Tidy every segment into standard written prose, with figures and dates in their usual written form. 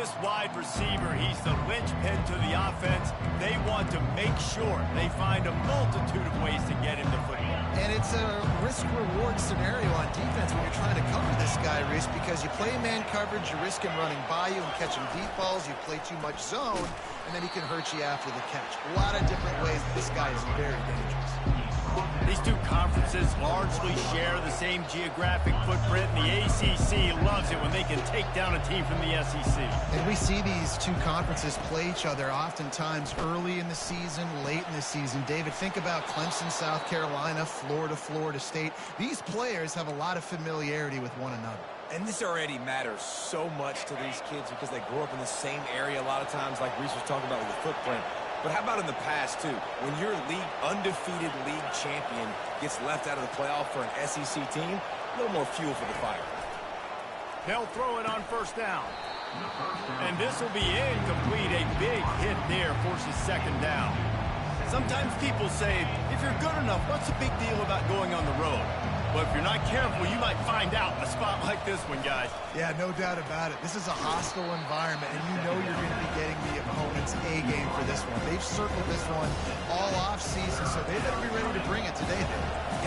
This wide receiver, he's the linchpin to the offense. They want to make sure they find a multitude of ways to get him the football. And it's a risk-reward scenario on defense when you're trying to cover this guy, Reese, because you play man coverage, you risk him running by you and catching deep balls. You play too much zone, and then he can hurt you after the catch. A lot of different ways that this guy is very dangerous. These two conferences largely share the same geographic footprint, and the ACC loves it when they can take down a team from the SEC. And we see these two conferences play each other oftentimes early in the season, late in the season. David, think about Clemson, South Carolina, Florida, Florida State. These players have a lot of familiarity with one another. And this already matters so much to these kids because they grew up in the same area a lot of times, like Reese was talking about with the footprint. But how about in the past, too? When your undefeated league champion gets left out of the playoff for an SEC team, a little more fuel for the fire. They'll throw it on first down. And this will be incomplete. A big hit there forces second down. Sometimes people say, if you're good enough, what's the big deal about going on the road? But if you're not careful, you might find out in a spot like this one, guys. Yeah, no doubt about it. This is a hostile environment, and you know you're going to be getting the opponent's A game for this one. They've circled this one all off-season, so they better be ready to bring it today.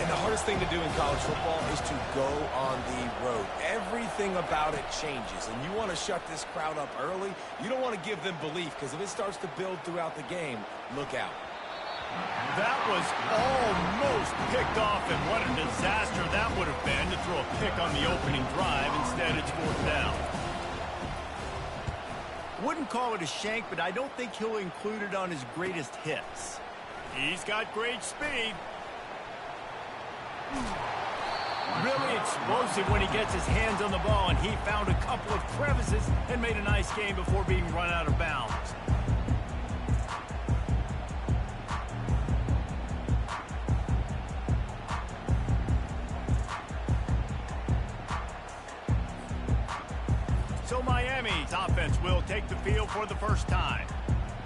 And the hardest thing to do in college football is to go on the road. Everything about it changes, and you want to shut this crowd up early. You don't want to give them belief, because if it starts to build throughout the game, look out. That was almost picked off, and what a disaster that would have been to throw a pick on the opening drive. Instead, it's fourth down. Wouldn't call it a shank, but I don't think he'll include it on his greatest hits. He's got great speed. Really explosive when he gets his hands on the ball, and he found a couple of crevices and made a nice game before being run out of bounds. So Miami's offense will take the field for the first time.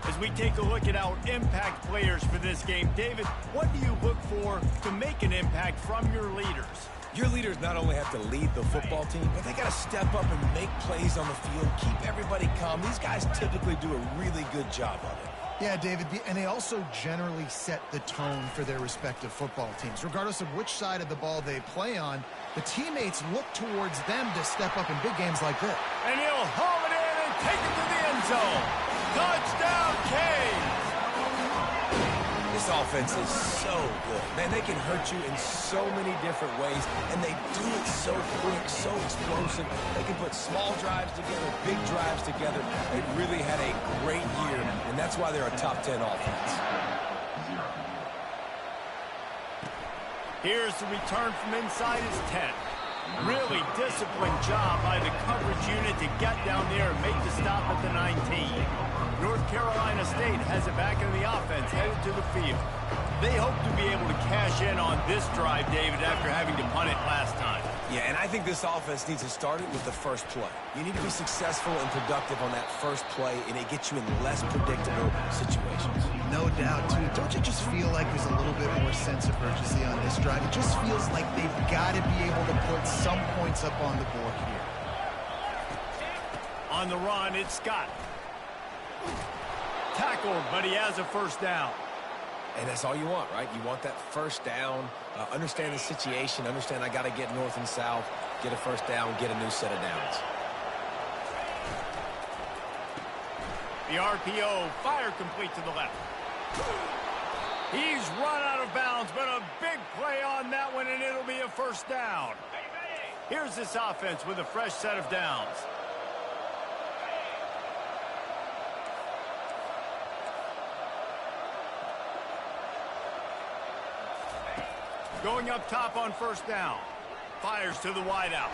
As we take a look at our impact players for this game, David, what do you look for to make an impact from your leaders? Your leaders not only have to lead the football team, but they got to step up and make plays on the field, keep everybody calm. These guys typically do a really good job of it. Yeah, David, and they also generally set the tone for their respective football teams. Regardless of which side of the ball they play on, the teammates look towards them to step up in big games like this. And he'll haul it in and take it to the end zone. Touchdown, Canes! This offense is so good. Man, they can hurt you in so many different ways, and they do it so quick, so explosive. They can put small drives together, big drives together. They really had a great year, and that's why they're a top 10 offense. Here's the return from inside his 10. Really disciplined job by the coverage unit to get down there and make the stop at the 19. North Carolina State has it back in the offense, headed to the field. They hope to be able to cash in on this drive, David, after having to punt it last time. Yeah, and I think this offense needs to start it with the first play. You need to be successful and productive on that first play, and it gets you in less predictable situations. No doubt, too. Don't you just feel like there's a little bit more sense of urgency on this drive? It just feels like they've got to be able to put some points up on the board here. On the run, it's Scott. Tackled, but he has a first down. And that's all you want, right? You want that first down, understand the situation, understand I got to get north and south, get a first down, get a new set of downs. The RPO, fire complete to the left. He's run out of bounds, but a big play on that one, and it'll be a first down. Here's this offense with a fresh set of downs. Going up top on first down. Fires to the wideout.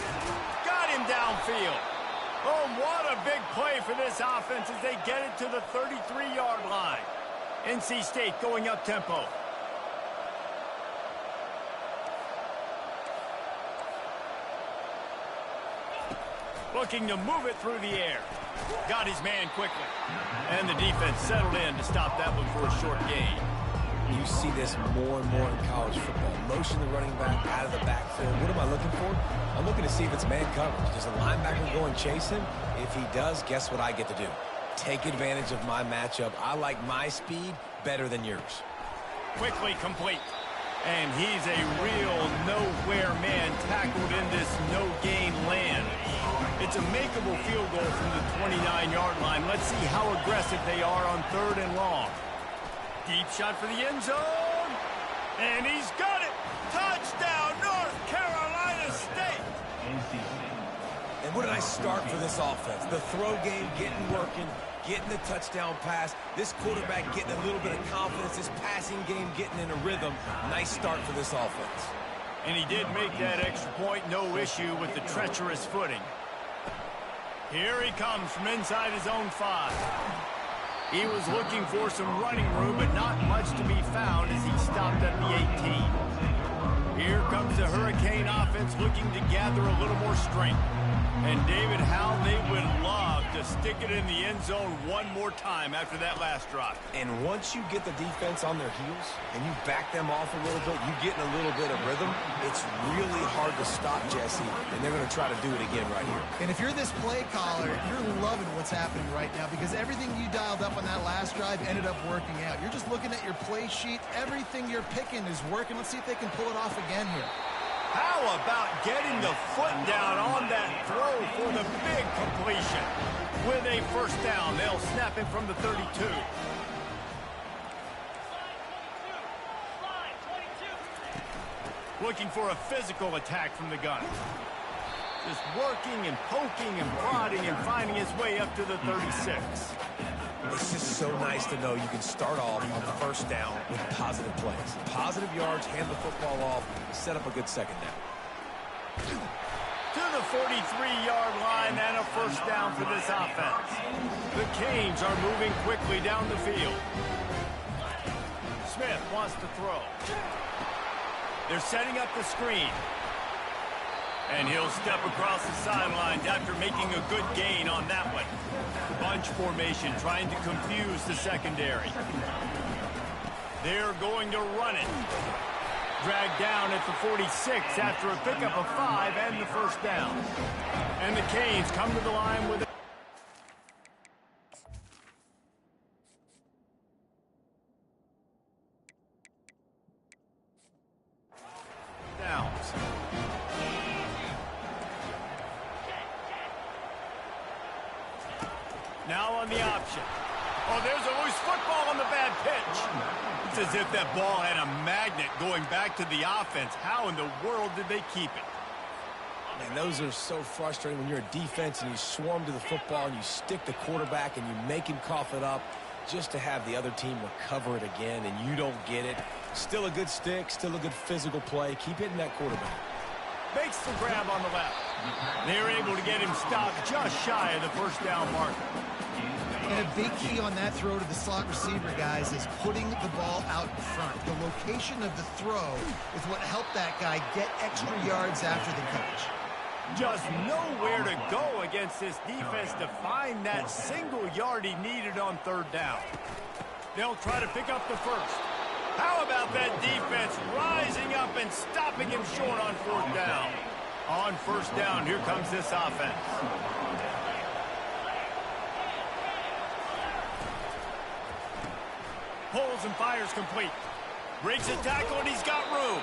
Got him downfield. Oh, what a big play for this offense as they get it to the 33-yard line. NC State going up tempo. Looking to move it through the air. Got his man quickly. And the defense settled in to stop that one for a short gain. You see this more and more in college football. Motion the running back out of the backfield. What am I looking for? I'm looking to see if it's man coverage. Does a linebacker go and chase him? If he does, guess what I get to do? Take advantage of my matchup. I like my speed better than yours. Quickly complete. And he's a real nowhere man tackled in this no-gain land. It's a makeable field goal from the 29-yard line. Let's see how aggressive they are on 3rd and long. Deep shot for the end zone. And he's got it. Touchdown, North Carolina State. And what did I start for this offense? The throw game getting working, getting the touchdown pass. This quarterback getting a little bit of confidence. This passing game getting in a rhythm. Nice start for this offense. And he did make that extra point. No issue with the treacherous footing. Here he comes from inside his own 5. He was looking for some running room, but not much to be found as he stopped at the 18. Here comes the Hurricane offense looking to gather a little more strength. And David, how they would love to stick it in the end zone one more time after that last drive. And once you get the defense on their heels and you back them off a little bit, you get in a little bit of rhythm, it's really hard to stop, Jesse, and they're going to try to do it again right here. And if you're this play caller, you're loving what's happening right now because everything you dialed up on that last drive ended up working out. You're just looking at your play sheet. Everything you're picking is working. Let's see if they can pull it off again here. How about getting the foot down on that throw for the big completion? With a 1st down, they'll snap him from the 32. Looking for a physical attack from the gun. Just working and poking and prodding and finding his way up to the 36. It's just so nice to know you can start off on the 1st down with positive plays. Positive yards, hand the football off, set up a good 2nd down. To the 43-yard line and a 1st down for this offense. The Canes are moving quickly down the field. Smith wants to throw. They're setting up the screen. And he'll step across the sidelines after making a good gain on that one. Bunch formation trying to confuse the secondary. They're going to run it. Dragged down at the 46 after a pickup of 5 and the 1st down. And the Canes come to the line with downs. Now on the option. Oh, there's a loose football on the bad pitch. It's as if that ball had a magnet going back to the offense. How in the world did they keep it? Man, those are so frustrating when you're a defense and you swarm to the football and you stick the quarterback and you make him cough it up just to have the other team recover it again and you don't get it. Still a good stick, still a good physical play. Keep hitting that quarterback. Makes the grab on the left. They're able to get him stopped just shy of the 1st down marker. And a big key on that throw to the slot receiver, guys, is putting the ball out in front. The location of the throw is what helped that guy get extra yards after the catch. Just nowhere to go against this defense to find that single yard he needed on 3rd down. They'll try to pick up the 1st. How about that defense rising up and stopping him short on 4th down? On 1st down, here comes this offense. Pulls and fires complete. Breaks a tackle and he's got room.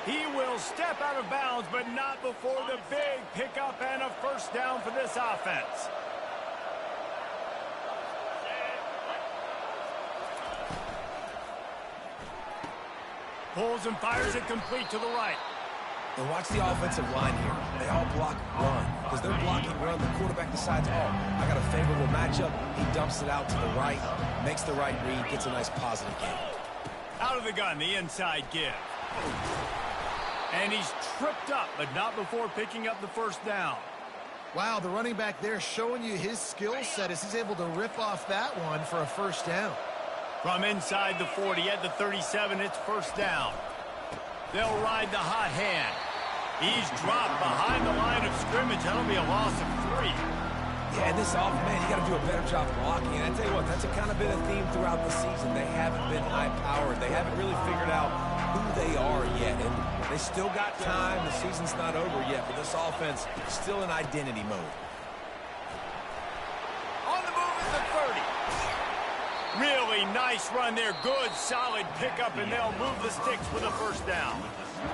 He will step out of bounds, but not before the big pickup and a 1st down for this offense. Pulls and fires it complete to the right. And watch the offensive line here. They all block run. Because they're blocking run, the quarterback decides, oh, I got a favorable matchup. He dumps it out to the right, makes the right read, gets a nice positive gain. Out of the gun, the inside give. And he's tripped up, but not before picking up the 1st down. Wow, the running back there showing you his skill set as he's able to rip off that one for a 1st down. From inside the 40 at the 37, it's 1st down. They'll ride the hot hand. He's dropped behind the line of scrimmage. That'll be a loss of 3. Yeah, and this man, you got to do a better job blocking. And I tell you what, that's kind of been a theme throughout the season. They haven't been high-powered. They haven't really figured out who they are yet. And they still got time. The season's not over yet, but this offense is still in identity mode. On the move is the 30. Really nice run there. Good, solid pickup, and they'll move the sticks with a first down.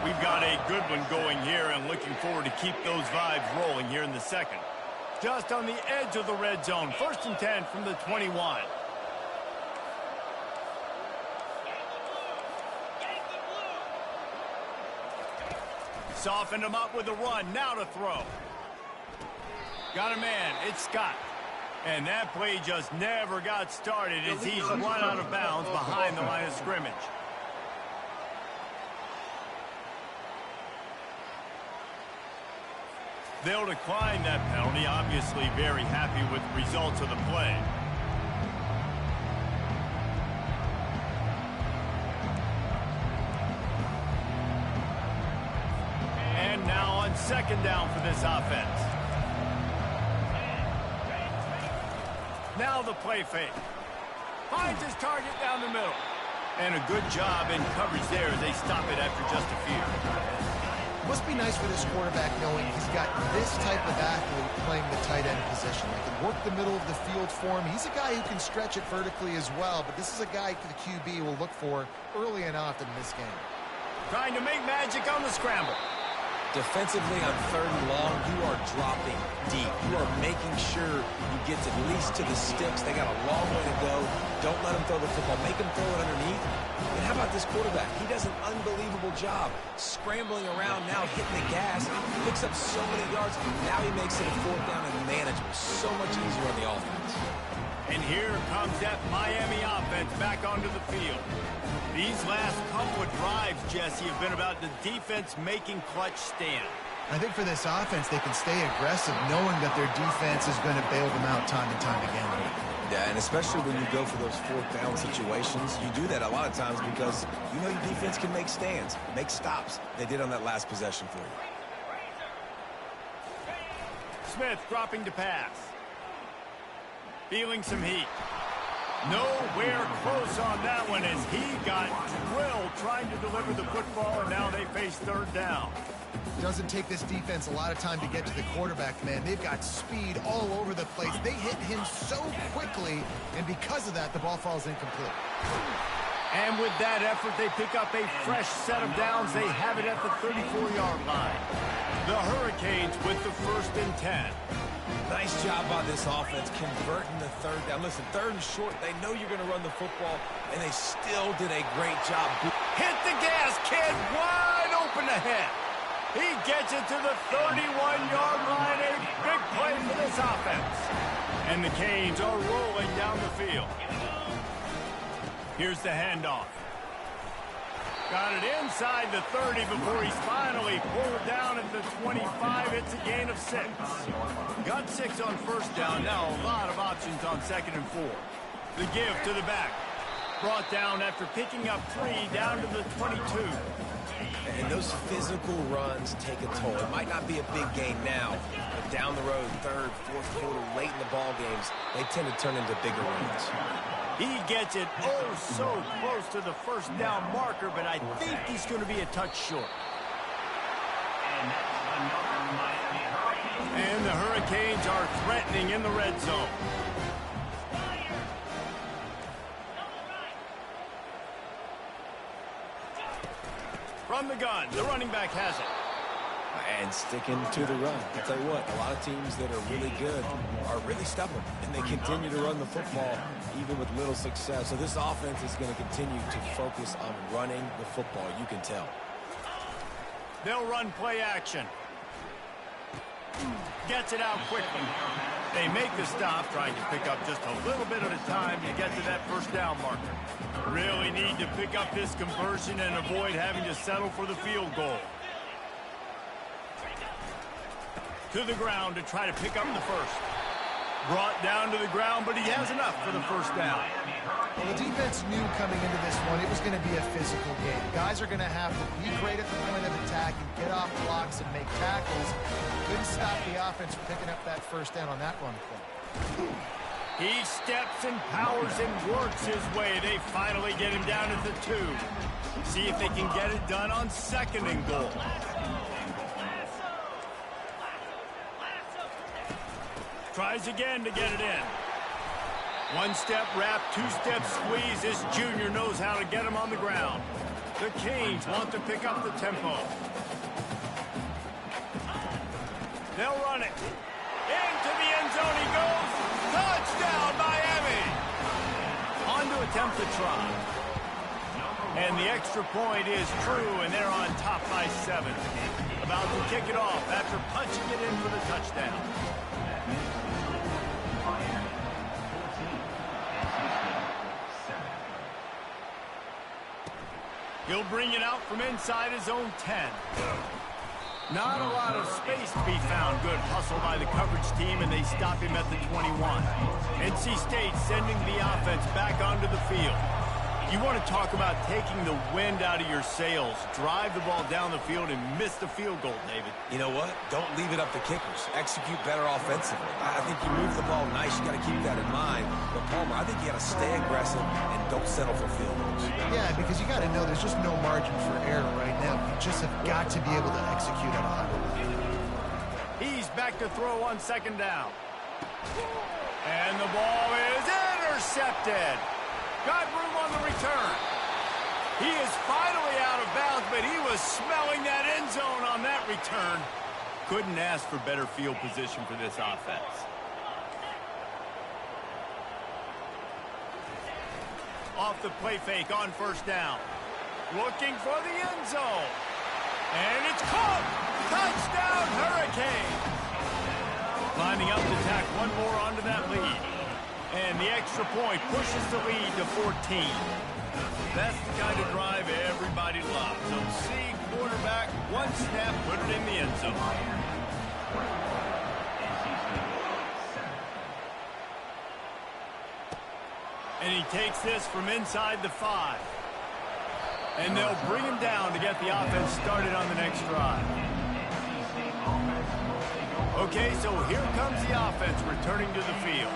We've got a good one going here and looking forward to keep those vibes rolling here in the second. Just on the edge of the red zone. 1st and 10 from the 21. Softened him up with a run. Now to throw. Got a man. It's Scott. And that play just never got started as he's run out of bounds behind the line of scrimmage. They'll decline that penalty. Obviously very happy with the results of the play. And now on 2nd down for this offense. Now the play fake. Finds his target down the middle. And a good job in coverage there as they stop it after just a few. Must be nice for this quarterback knowing he's got this type of athlete playing the tight end position. They can work the middle of the field for him. He's a guy who can stretch it vertically as well, but this is a guy the QB will look for early and often in this game. Trying to make magic on the scramble. Defensively on 3rd and long, you are dropping deep. You are making sure you get at least to the sticks. They got a long way to go. Don't let them throw the football. Make them throw it underneath. And how about this quarterback? He does an unbelievable job scrambling around now, hitting the gas. Picks up so many yards. Now he makes it a 4th down and manageable. So much easier on the offense. And here comes that Miami offense back onto the field. These last couple of drives, Jesse, have been about the defense making clutch stand. I think for this offense, they can stay aggressive knowing that their defense is going to bail them out time and time again. Yeah, and especially when you go for those 4th down situations, you do that a lot of times because you know your defense can make stands, make stops. They did on that last possession for you. Smith dropping to pass. Feeling some heat. Nowhere close on that one as he got drilled trying to deliver the football, and now they face 3rd down. Doesn't take this defense a lot of time to get to the quarterback, man. They've got speed all over the place. They hit him so quickly, and because of that, the ball falls incomplete. And with that effort, they pick up a fresh set of downs. They have it at the 34-yard line. The Hurricanes with the 1st and 10. Nice job by this offense converting the 3rd down. Listen, 3rd and short, they know you're going to run the football, and they still did a great job. Hit the gas, kid, wide open ahead. He gets it to the 31-yard line. A big play for this offense. And the Canes are rolling down the field. Here's the handoff. Got it inside the 30 before he's finally pulled down at the 25. It's a gain of 6. Got 6 on 1st down. Now a lot of options on 2nd and 4. The give to the back. Brought down after picking up 3 down to the 22. And those physical runs take a toll. It might not be a big gain now, but down the road, 3rd, 4th quarter, late in the ball games, they tend to turn into bigger runs. He gets it oh so close to the 1st down marker, but I think he's going to be a touch short. And the Hurricanes are threatening in the red zone. From the gun, the running back has it. And sticking to the run. I'll tell you what, a lot of teams that are really good are really stubborn, and they continue to run the football even with little success. So this offense is going to continue to focus on running the football, you can tell. They'll run play action. Gets it out quickly. They make the stop, trying to pick up just a little bit at a time to get to that 1st down marker. Really need to pick up this conversion and avoid having to settle for the field goal. To the ground to try to pick up the 1st. Brought down to the ground, but he has enough for the 1st down. Well, the defense knew coming into this one it was going to be a physical game. Guys are going to have to be great at the point of attack and get off blocks and make tackles. Couldn't stop the offense from picking up that 1st down on that run play. He steps and powers and works his way. They finally get him down at the 2. See if they can get it done on 2nd and goal. Tries again to get it in. 1-step wrap, 2-step squeeze. This junior knows how to get him on the ground. The Canes want to pick up the tempo. They'll run it. Into the end zone he goes. Touchdown, Miami. On to attempt the try. And the extra point is true, and they're on top by 7. About to kick it off after punching it in for the touchdown. He'll bring it out from inside his own 10. Not a lot of space to be found. Good hustle by the coverage team, and they stop him at the 21. NC State sending the offense back onto the field. You want to talk about taking the wind out of your sails. Drive the ball down the field and miss the field goal, David. You know what? Don't leave it up to kickers. Execute better offensively. I think you move the ball nice. You got to keep that in mind. But, Palmer, I think you got to stay aggressive and don't settle for field goals. Yeah, because you got to know there's just no margin for error right now. You just have got to be able to execute at a high level. He's back to throw on 2nd down. And the ball is intercepted. Got room on the return. He is finally out of bounds, but he was smelling that end zone on that return. Couldn't ask for better field position for this offense. Off the play fake on 1st down. Looking for the end zone. And it's caught. Touchdown, Hurricane. Lining up to tack one more onto that lead. And the extra point pushes the lead to 14. That's the kind of drive everybody loves. So see quarterback, one snap, put it in the end zone. And he takes this from inside the 5. And they'll bring him down to get the offense started on the next drive. Okay, so here comes the offense returning to the field.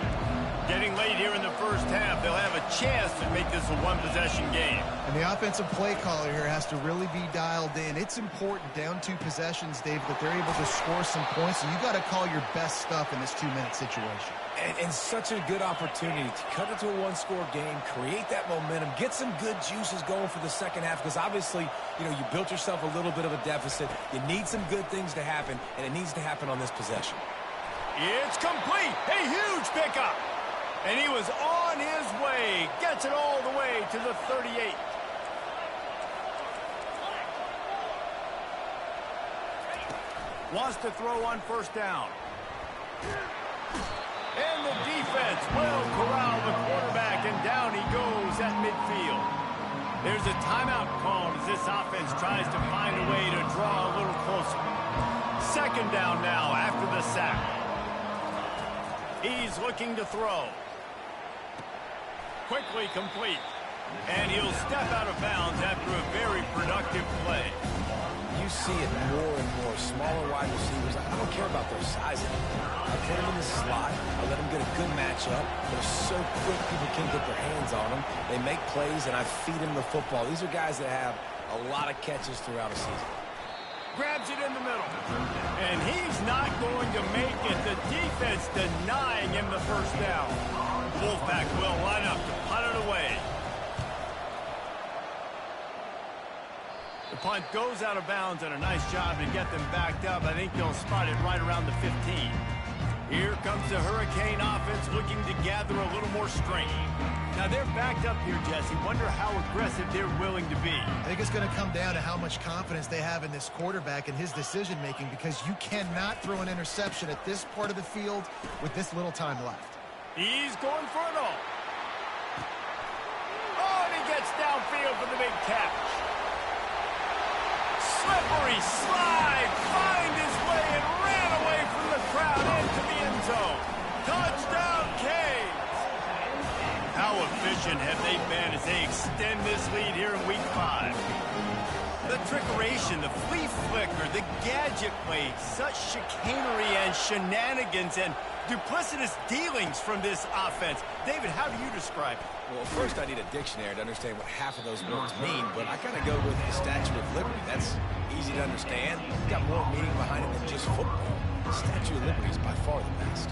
Getting late here in the 1st half, they'll have a chance to make this a one-possession game. And the offensive play caller here has to really be dialed in. It's important down 2 possessions, Dave, that they're able to score some points. So you got to call your best stuff in this 2-minute situation. And such a good opportunity to cut it to a 1-score game, create that momentum, get some good juices going for the 2nd half, because obviously, you know, you built yourself a little bit of a deficit. You need some good things to happen, and it needs to happen on this possession. It's complete. A huge pickup. And he was on his way. Gets it all the way to the 38. Wants to throw on 1st down. And the defense will corral the quarterback, and down he goes at midfield. There's a timeout called as this offense tries to find a way to draw a little closer. 2nd down now after the sack. He's looking to throw. Quickly complete. And he'll step out of bounds after a very productive play. You see it more and more. Smaller wide receivers, I don't care about their size anymore. I put them in the slot. I let them get a good matchup. They're so quick, people can't get their hands on them. They make plays, and I feed them the football. These are guys that have a lot of catches throughout a season. Grabs it in the middle. And he's not going to make it. The defense denying him the 1st down. Wolfpack will line up to punt it away. The punt goes out of bounds, and a nice job to get them backed up. I think they'll spot it right around the 15. Here comes the Hurricane offense looking to gather a little more strength. Now they're backed up here, Jesse. Wonder how aggressive they're willing to be. I think it's going to come down to how much confidence they have in this quarterback and his decision-making, because you cannot throw an interception at this part of the field with this little time left. He's going for it all. Oh, and he gets downfield for the big catch. Slippery slide, find his way and ran away from the crowd into the end zone. Touchdown, Canes! How efficient position have they been as they extend this lead here in week 5? The trickeration, the flea flicker, the gadget play, such chicanery and shenanigans and duplicitous dealings from this offense. David, how do you describe it? Well, first I need a dictionary to understand what half of those words mean, but I kind of go with the Statue of Liberty. That's easy to understand. It's got more meaning behind it than just football. The Statue of Liberty is by far the best.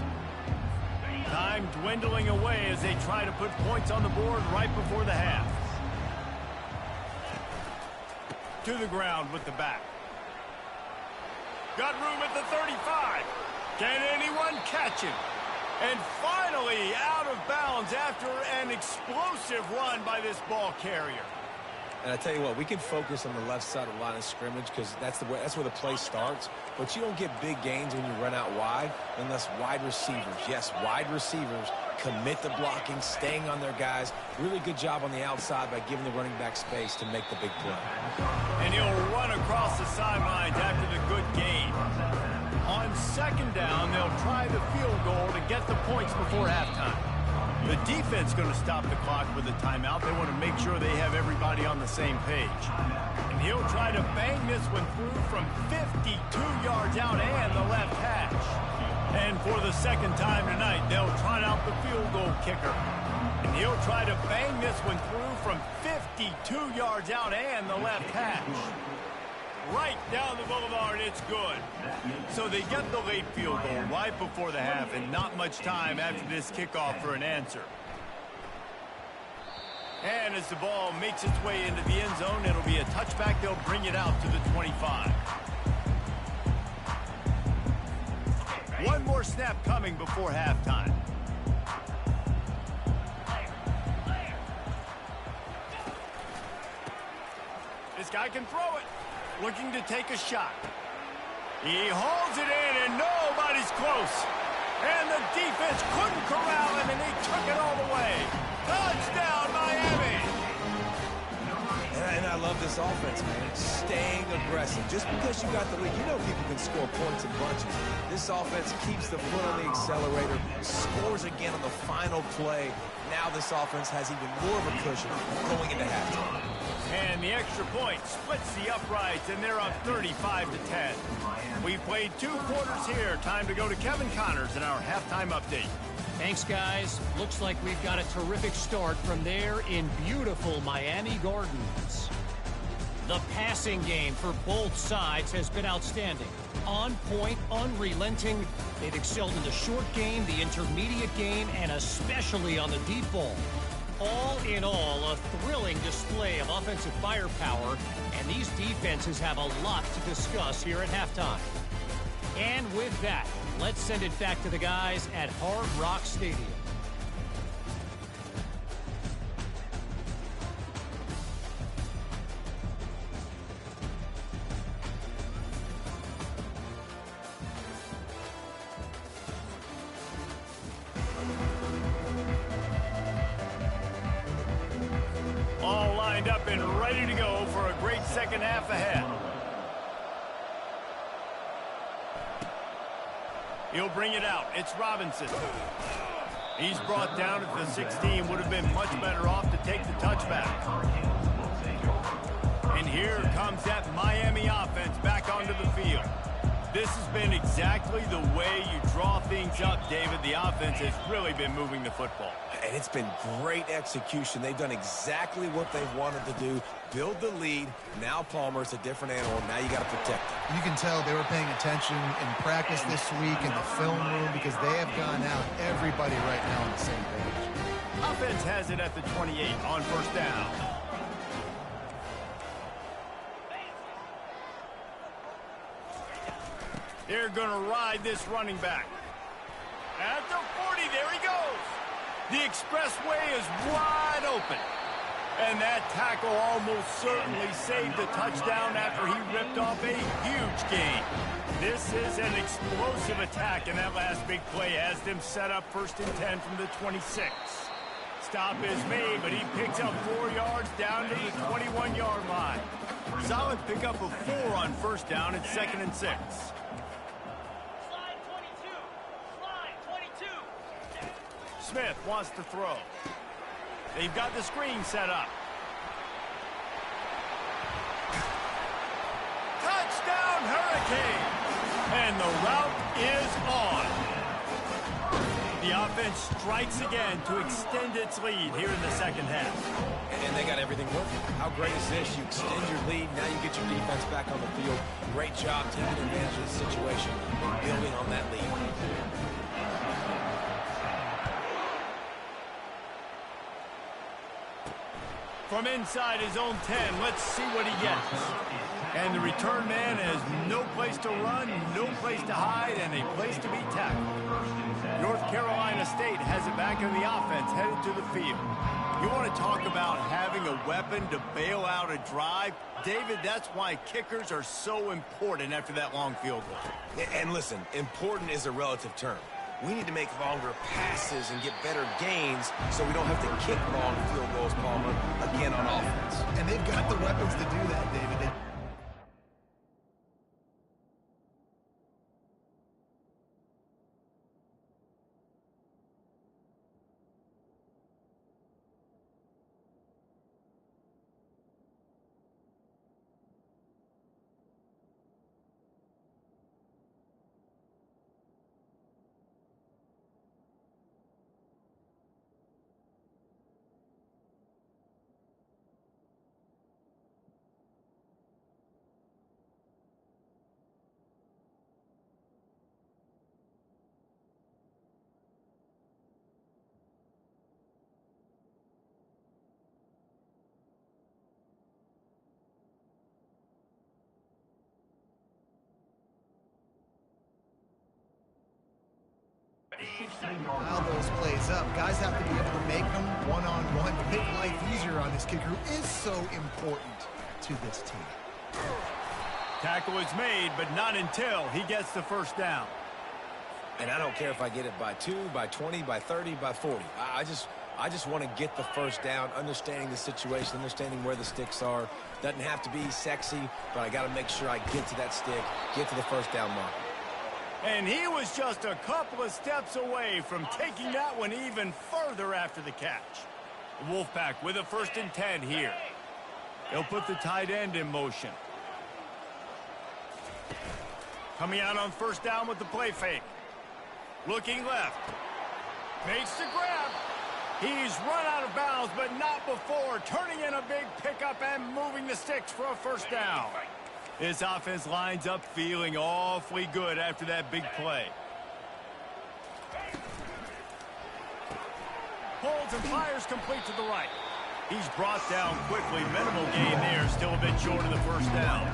Time dwindling away as they try to put points on the board right before the half. To the ground with the back. Got room at the 35. Can anyone catch him? And finally out of bounds after an explosive run by this ball carrier. And I tell you what, we can focus on the left side of the line of scrimmage because that's where the play starts. But you don't get big gains when you run out wide unless wide receivers, yes, wide receivers, commit to blocking, staying on their guys. Really good job on the outside by giving the running back space to make the big play. And he'll run across the sidelines after the good gain. On second down, they'll try the field goal to get the points before halftime. The defense going to stop the clock with a timeout. They want to make sure they have everybody on the same page. And he'll try to bang this one through from 52 yards out and the left hash. And for the second time tonight, they'll trot out the field goal kicker. And he'll try to bang this one through from 52 yards out and the left hash. Right down the boulevard, it's good. So they get the late field goal right before the half and not much time after this kickoff for an answer. And as the ball makes its way into the end zone, it'll be a touchback. They'll bring it out to the 25. One more snap coming before halftime. This guy can throw it. Looking to take a shot. He holds it in, and nobody's close. And the defense couldn't corral him, and they took it all the way. Touchdown, Miami! And I love this offense, man. Staying aggressive. Just because you got the lead, you know people can score points in bunches. This offense keeps the foot on the accelerator, scores again on the final play. Now this offense has even more of a cushion going into halftime. And the extra point splits the uprights, and they're up 35-10. We've played 2 quarters here. Time to go to Kevin Connors in our halftime update. Thanks, guys. Looks like we've got a terrific start from there in beautiful Miami Gardens. The passing game for both sides has been outstanding. On point, unrelenting. They've excelled in the short game, the intermediate game, and especially on the deep ball. All in all, a thrilling display of offensive firepower, and these defenses have a lot to discuss here at halftime. And with that, let's send it back to the guys at Hard Rock Stadium. All lined up and ready to go for a great second half ahead. He'll bring it out. It's Robinson. He's brought down at the 16. Would have been much better off to take the touchback. And here comes that Miami offense back onto the field. This has been exactly the way you draw things up, David. The offense has really been moving the football. And it's been great execution. They've done exactly what they've wanted to do. Build the lead. Now Palmer's a different animal. Now you got to protect him. You can tell they were paying attention in practice this week in the film room because they have gone out, everybody right now on the same page. Offense has it at the 28 on first down. They're going to ride this running back. At the 40, there he goes. The expressway is wide open. And that tackle almost certainly saved a touchdown after he ripped off a huge gain. This is an explosive attack, and that last big play has them set up 1st and 10 from the 26. Stop is made, but he picks up 4 yards down to the 21-yard line. Solid pickup of 4 on first down and 2nd and 6. Smith wants to throw. They've got the screen set up. Touchdown, Hurricane! And the route is on. The offense strikes again to extend its lead here in the second half. And they got everything working. How great is this? You extend your lead, now you get your defense back on the field. Great job taking advantage of the situation and building on that lead. From inside his own 10, let's see what he gets. And the return man has no place to run, no place to hide, and a place to be tackled. North Carolina State has it back in the offense, headed to the field. You want to talk about having a weapon to bail out a drive? David, that's why kickers are so important after that long field goal. And listen, important is a relative term. We need to make longer passes and get better gains so we don't have to kick long field goals, Palmer, again on offense. And they've got the weapons to do that, David. How those plays up. Guys have to be able to make them one-on-one to make life easier on this kicker who is so important to this team. Tackle is made, but not until he gets the first down. And I don't care if I get it by 2, by 20, by 30, by 40. I just want to get the first down, understanding the situation, understanding where the sticks are. Doesn't have to be sexy, but I got to make sure I get to that stick, get to the first down mark. And he was just a couple of steps away from taking that one even further after the catch. The Wolfpack with a 1st and 10 here. They'll put the tight end in motion. Coming out on 1st down with the play fake. Looking left. Makes the grab. He's run out of bounds, but not before turning in a big pickup and moving the sticks for a 1st down. This offense lines up feeling awfully good after that big play. Holds and fires complete to the right. He's brought down quickly. Minimal gain there, still a bit short of the 1st down.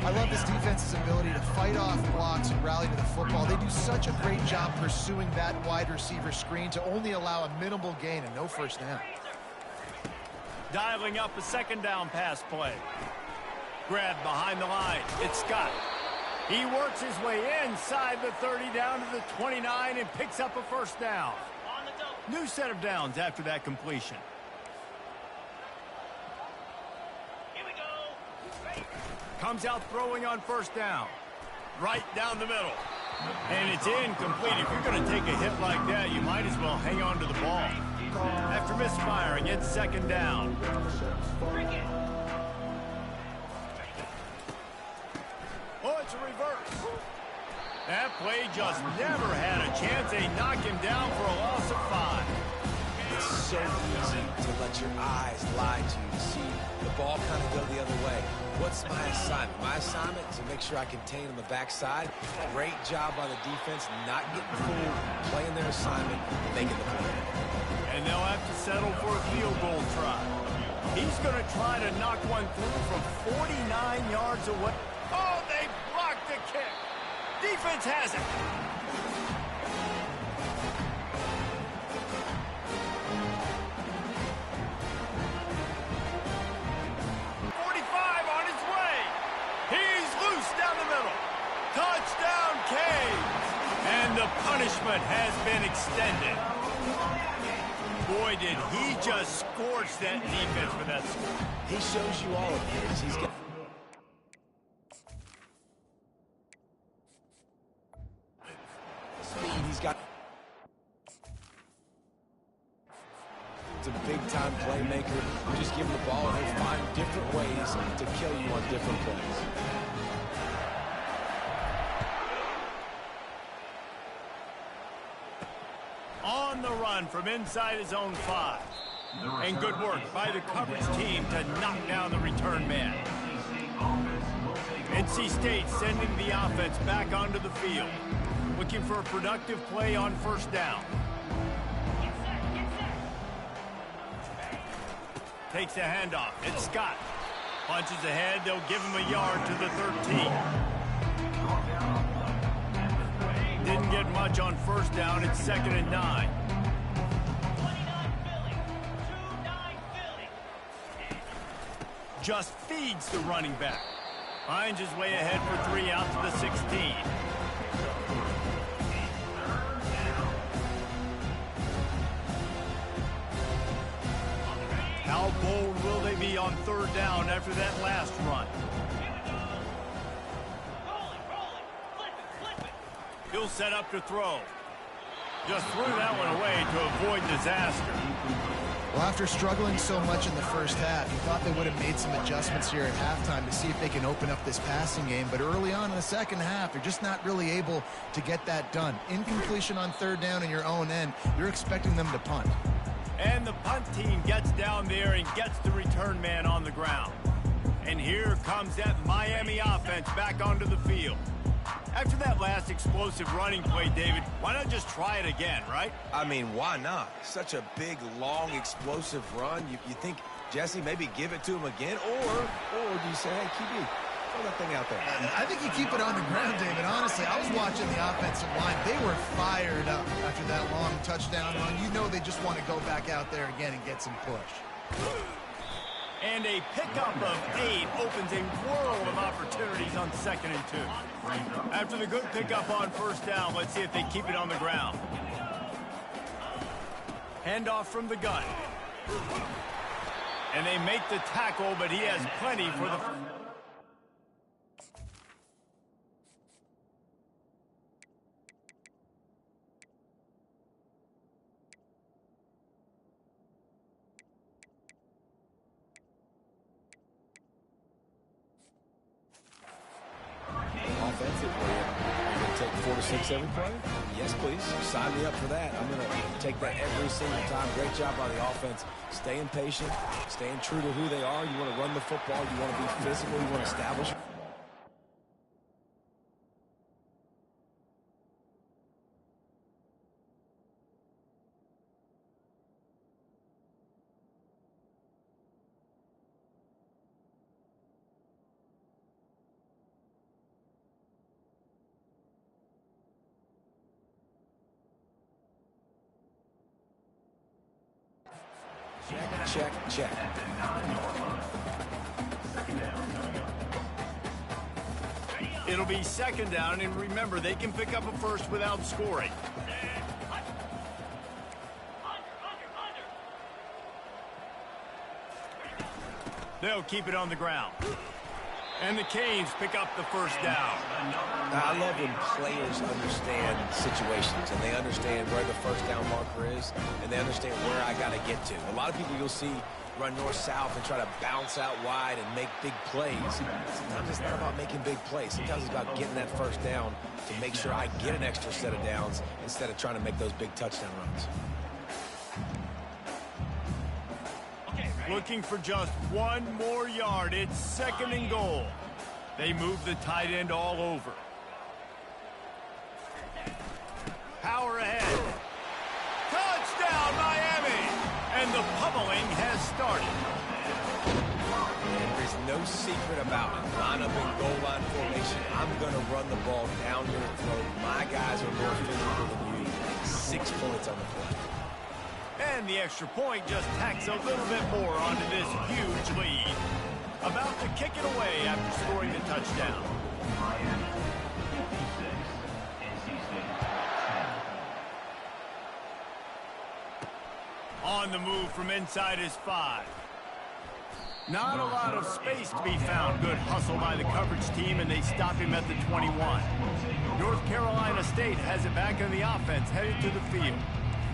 I love this defense's ability to fight off blocks and rally to the football. They do such a great job pursuing that wide receiver screen to only allow a minimal gain and no 1st down. Dialing up a 2nd down pass play. Grab behind the line. It's Scott. He works his way inside the 30 down to the 29 and picks up a 1st down. New set of downs after that completion. Here we go. Comes out throwing on 1st down. Right down the middle. And it's incomplete. If you're going to take a hit like that, you might as well hang on to the ball. After misfiring, it's 2nd down. Oh, it's a reverse. That play just never had a chance. They knock him down for a loss of 5. It's so easy to let your eyes lie to you, to see the ball kind of go the other way. What's my assignment? My assignment is to make sure I contain on the backside. Great job by the defense, not getting fooled, playing their assignment, making the play. And they'll have to settle for a field goal try. He's going to try to knock one through from 49 yards away. Oh, they blocked the kick. Defense has it. On his way. He's loose down the middle. Touchdown, Canes. And the punishment has been extended. Boy, did he just scorch that defense for that score. He shows you all of his. He's got speed. He's got It's a big-time playmaker. You just give him the ball, and he'll find different ways to kill you on different plays. On the run from inside his own 5. And good work by the coverage team to knock down the return man. NC State sending the offense back onto the field. Looking for a productive play on first down. Takes a handoff. It's Scott. Punches ahead. They'll give him a yard to the 13. Didn't get much on first down. It's 2nd and 9. Just feeds the running back. Finds his way ahead for 3 out to the 16. How bold will they be on 3rd down after that last run? He'll set up to throw. Just threw that one away to avoid disaster. Well, after struggling so much in the first half, you thought they would have made some adjustments here at halftime to see if they can open up this passing game. But early on in the second half, they're just not really able to get that done. Incompletion on 3rd down in your own end, you're expecting them to punt. And the punt team gets down there and gets the return man on the ground. And here comes that Miami offense back onto the field. After that last explosive running play, David, why not just try it again, right? I mean, why not? Such a big, long, explosive run. You think, Jesse, maybe give it to him again? Or do you say, hey, QB, throw that thing out there? I think you keep it on the ground, David. Honestly, I was watching the offensive line. They were fired up after that long touchdown run. You know they just want to go back out there again and get some push. And a pickup of 8 opens a world of opportunities on 2nd and 2. After the good pickup on first down, let's see if they keep it on the ground. Handoff from the gun. And they make the tackle, but he has plenty for the... Offensively, you're going to take 4 to 6 every play? Yes, please. Sign me up for that. I'm going to take that every single time. Great job by the offense. Staying patient, staying true to who they are. You want to run the football. You want to be physical. You want to establish. Check. It'll be 2nd down, and remember, they can pick up a first without scoring. They'll keep it on the ground. And the Canes pick up the first down. I love when players understand situations and they understand where the first down marker is and they understand where I got to get to. A lot of people you'll see run north-south and try to bounce out wide and make big plays. Sometimes it's not about making big plays. Sometimes it's about getting that first down to make sure I get an extra set of downs instead of trying to make those big touchdown runs. Looking for just 1 more yard. It's 2nd and goal. They move the tight end all over. Power ahead. Touchdown, Miami! And the pummeling has started. There is no secret about it. Line up in goal line formation. I'm going to run the ball down your throat. My guys are more physical than you. 6 points on the play. And the extra point just tacks a little bit more onto this huge lead. About to kick it away after scoring the touchdown. On the move from inside his 5. Not a lot of space to be found. Good hustle by the coverage team, and they stop him at the 21. North Carolina State has it back in the offense, headed to the field.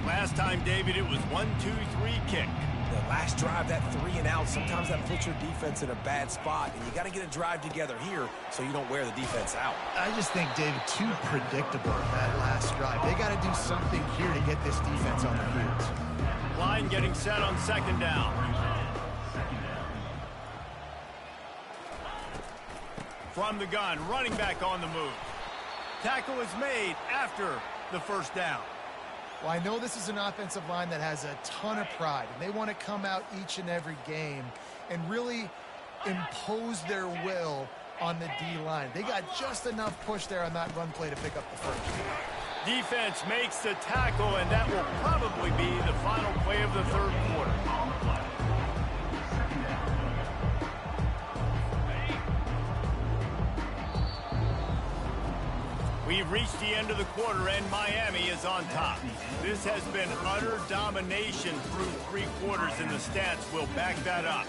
Last time, David, it was 1-2-3 kick. The last drive, that 3 and out, sometimes that puts your defense in a bad spot, and you got to get a drive together here so you don't wear the defense out. I just think, David, too predictable that last drive. They got to do something here to get this defense on their heels. Line getting set on second down. From the gun, running back on the move. Tackle is made after the first down. Well, I know this is an offensive line that has a ton of pride, and they want to come out each and every game and really impose their will on the D-line. They got just enough push there on that run play to pick up the first. Defense makes the tackle, and that will probably be the final play of the third quarter. We've reached the end of the quarter, and Miami is on top. This has been utter domination through 3 quarters, and the stats will back that up.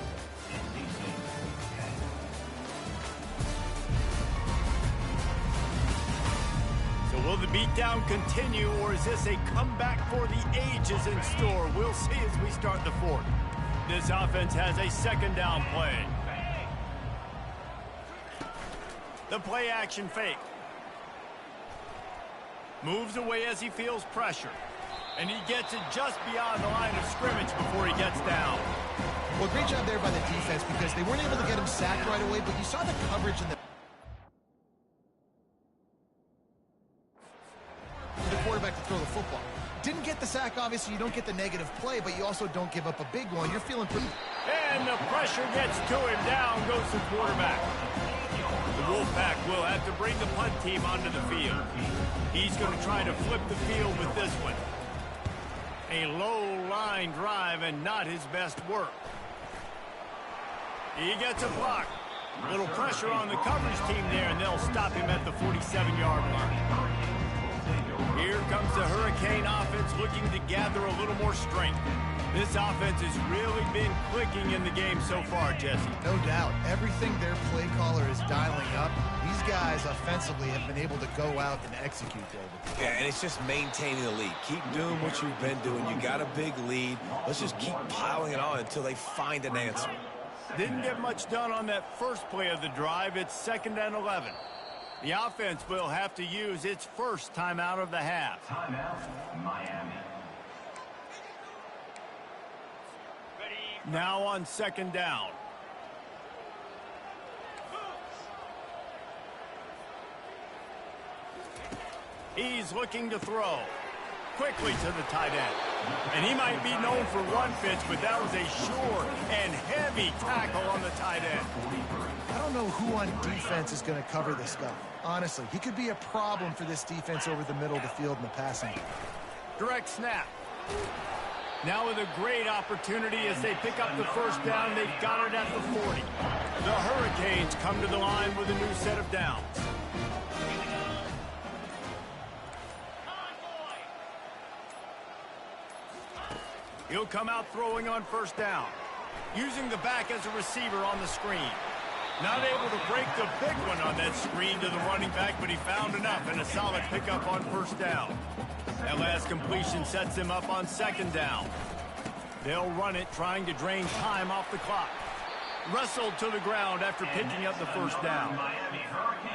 So will the beatdown continue, or is this a comeback for the ages in store? We'll see as we start the fourth. This offense has a second down play. The play action fake. Moves away as he feels pressure. And he gets it just beyond the line of scrimmage before he gets down. Well, great job there by the defense because they weren't able to get him sacked right away, but you saw the coverage in the quarterback to throw the football. Didn't get the sack, obviously. You don't get the negative play, but you also don't give up a big one. You're feeling pretty... And the pressure gets to him. Down goes the quarterback. The Wolfpack will have to bring the punt team onto the field. He's going to try to flip the field with this one. A low line drive and not his best work. He gets a block. Little pressure on the coverage team there, and they'll stop him at the 47-yard line. Here comes the Hurricane offense looking to gather a little more strength. This offense has really been clicking in the game so far, Jesse. No doubt. Everything their play caller is dialing up, these guys offensively have been able to go out and execute, David. Yeah, and it's just maintaining the lead. Keep doing what you've been doing. You got a big lead. Let's just keep piling it on until they find an answer. Didn't get much done on that first play of the drive. It's 2nd and 11. The offense will have to use its first timeout of the half. Timeout, Miami. Now on 2nd down. He's looking to throw. Quickly to the tight end. And he might be known for one pitch, but that was a sure and heavy tackle on the tight end. I don't know who on defense is going to cover this guy. Honestly, he could be a problem for this defense over the middle of the field in the passing game. Direct snap. Now with a great opportunity as they pick up the first down, they've got it at the 40. The Hurricanes come to the line with a new set of downs. He'll come out throwing on first down. Using the back as a receiver on the screen. Not able to break the big one on that screen to the running back, but he found enough and a solid pickup on first down. That last completion sets him up on 2nd down. They'll run it, trying to drain time off the clock. Wrestled to the ground after picking up the first down.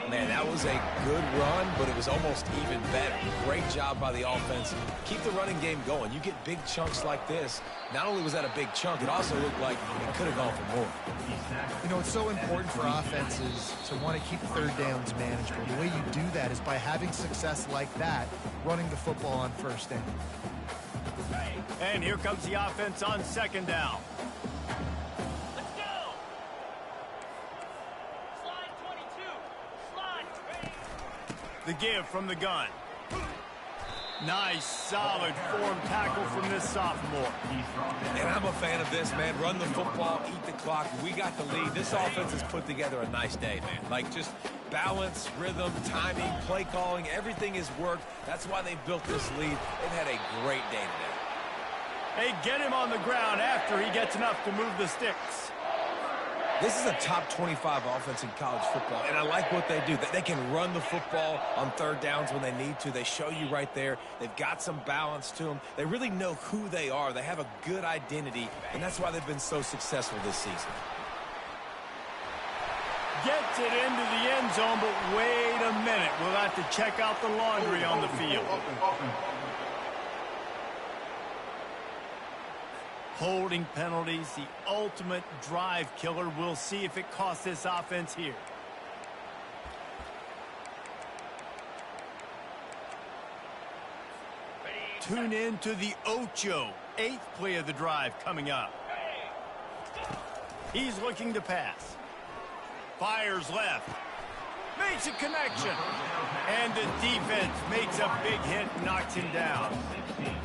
Man, that was a good run, but it was almost even better. Great job by the offense. Keep the running game going. You get big chunks like this. Not only was that a big chunk, it also looked like it could have gone for more. You know, it's so important for offenses to want to keep 3rd downs manageable. The way you do that is by having success like that, running the football on 1st down. And here comes the offense on 2nd down. Let's go! Slide 22. Slide. The give from the gun. Nice, solid form tackle from this sophomore. And I'm a fan of this, man. Run the football, eat the clock. We got the lead. This offense has put together a nice day, man. Like, just balance, rhythm, timing, play calling, everything has worked. That's why they've built this lead. They've had a great day today. They get him on the ground after he gets enough to move the sticks. This is a top 25 offense in college football, and I like what they do. They can run the football on third downs when they need to. They show you right there. They've got some balance to them. They really know who they are. They have a good identity, and that's why they've been so successful this season. Gets it into the end zone, but wait a minute. We'll have to check out the laundry on the field. Holding penalties, the ultimate drive killer. We'll see if it costs this offense here. Tune in to the Ocho. 8th play of the drive coming up. He's looking to pass. Fires left. Makes a connection. And the defense makes a big hit and knocks him down.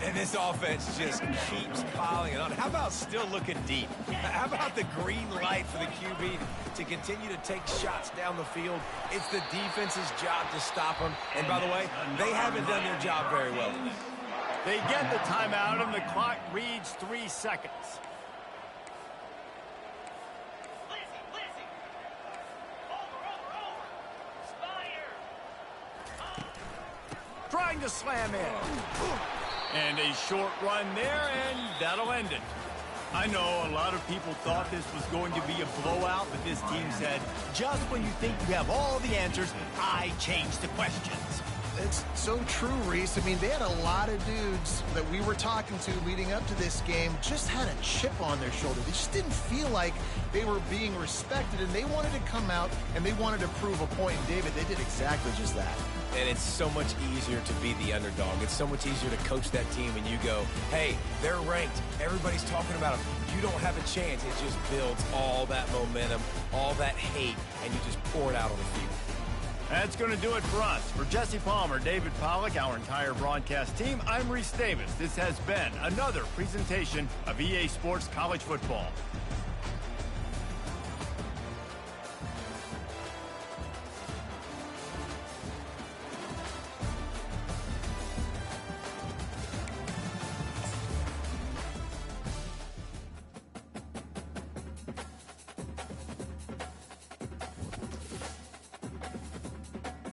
And this offense just keeps piling it on. How about still looking deep? How about the green light for the QB to continue to take shots down the field? It's the defense's job to stop them. And by the way, they haven't done their job very well. They get the timeout, and the clock reads 3 seconds. Trying to slam in. And a short run there, and that'll end it. I know a lot of people thought this was going to be a blowout, but this team said, just when you think you have all the answers, I change the questions. It's so true, Reese. I mean, they had a lot of dudes that we were talking to leading up to this game just had a chip on their shoulder. They just didn't feel like they were being respected, and they wanted to come out, and they wanted to prove a point. And, David, they did exactly just that. And it's so much easier to be the underdog. It's so much easier to coach that team and you go, hey, they're ranked. Everybody's talking about them. You don't have a chance. It just builds all that momentum, all that hate, and you just pour it out on the field. That's going to do it for us. For Jesse Palmer, David Pollack, our entire broadcast team, I'm Reese Davis. This has been another presentation of EA Sports College Football.